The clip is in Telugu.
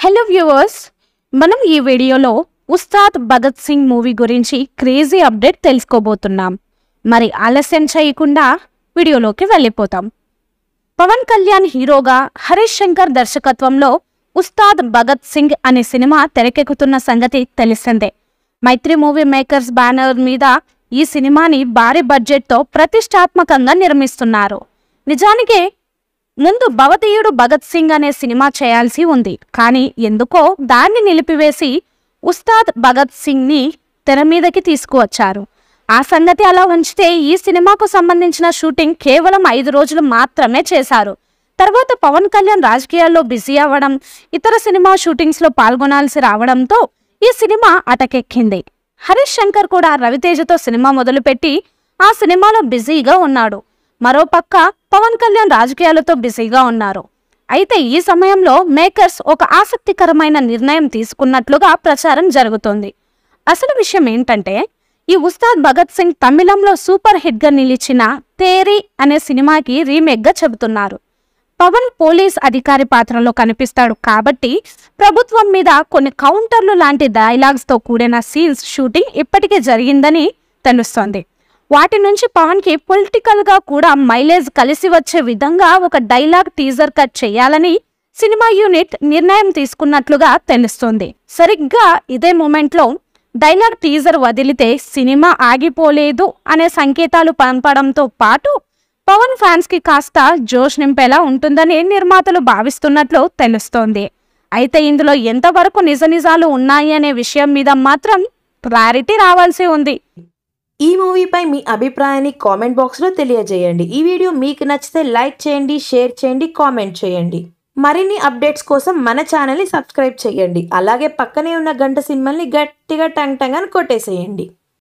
హలో వ్యూవర్స్, మనం ఈ వీడియోలో ఉస్తాద్ భగత్ సింగ్ మూవీ గురించి క్రేజీ అప్డేట్ తెలుసుకోబోతున్నాం. మరి ఆలస్యం చేయకుండా వీడియోలోకి వెళ్ళిపోతాం. పవన్ కళ్యాణ్ హీరోగా హరీష్ శంకర్ దర్శకత్వంలో ఉస్తాద్ భగత్ సింగ్ అనే సినిమా తెరకెక్కుతున్న సంగతి తెలిసిందే. మైత్రి మూవీ మేకర్స్ బ్యానర్ మీద ఈ సినిమాని భారీ బడ్జెట్తో ప్రతిష్టాత్మకంగా నిర్మిస్తున్నారు. నిజానికి ముందు భవతీయుడు భగత్ సింగ్ అనే సినిమా చేయాల్సి ఉంది. కానీ ఎందుకో దాన్ని నిలిపివేసి ఉస్తాద్ భగత్ సింగ్ని తెర మీదకి తీసుకువచ్చారు. ఆ సంగతి అలా ఉంచితే ఈ సినిమాకు సంబంధించిన షూటింగ్ కేవలం 5 రోజులు మాత్రమే చేశారు. తర్వాత పవన్ కళ్యాణ్ రాజకీయాల్లో బిజీ అవ్వడం, ఇతర సినిమా షూటింగ్స్లో పాల్గొనాల్సి రావడంతో ఈ సినిమా అటకెక్కింది. హరీష్ శంకర్ కూడా రవితేజతో సినిమా మొదలుపెట్టి ఆ సినిమాలో బిజీగా ఉన్నాడు. మరోపక్క పవన్ కళ్యాణ్ రాజకీయాలతో బిజీగా ఉన్నారు. అయితే ఈ సమయంలో మేకర్స్ ఒక ఆసక్తికరమైన నిర్ణయం తీసుకున్నట్లుగా ప్రచారం జరుగుతోంది. అసలు విషయం ఏంటంటే, ఈ ఉస్తాద్ భగత్ సింగ్ తమిళంలో సూపర్ హిట్ గా నిలిచిన తేరీ అనే సినిమాకి రీమేక్ గా చెబుతున్నారు. పవన్ పోలీస్ అధికారి పాత్రలో కనిపిస్తాడు కాబట్టి ప్రభుత్వం మీద కొన్ని కౌంటర్లు లాంటి డైలాగ్స్ తో కూడిన సీన్స్ షూటింగ్ ఇప్పటికే జరిగిందని తెలుస్తోంది. వాటి నుంచి పవన్ కి పొలిటికల్ గా కూడా మైలేజ్ కలిసి వచ్చే విధంగా ఒక డైలాగ్ టీజర్ కట్ చేయాలని సినిమా యూనిట్ నిర్ణయం తీసుకున్నట్లుగా తెలుస్తోంది. సరిగ్గా ఇదే మూమెంట్ లో డైలాగ్ టీజర్ వదిలితే సినిమా ఆగిపోలేదు అనే సంకేతాలు పంపడంతో పాటు పవన్ ఫ్యాన్స్ కి కాస్త జోష్ నింపేలా ఉంటుందని నిర్మాతలు భావిస్తున్నట్లు తెలుస్తోంది. అయితే ఇందులో ఎంతవరకు నిజాలు ఉన్నాయి అనే విషయం మీద మాత్రం క్లారిటీ రావాల్సి ఉంది. ఈ మూవీపై మీ అభిప్రాయాన్ని కామెంట్ బాక్స్లో తెలియజేయండి. ఈ వీడియో మీకు నచ్చితే లైక్ చేయండి, షేర్ చేయండి, కామెంట్ చేయండి. మరిన్ని అప్డేట్స్ కోసం మన ఛానల్ని సబ్స్క్రైబ్ చేయండి. అలాగే పక్కనే ఉన్న గంట సింబల్ని గట్టిగా టంగ్ టంగ్ అని కొట్టేసేయండి.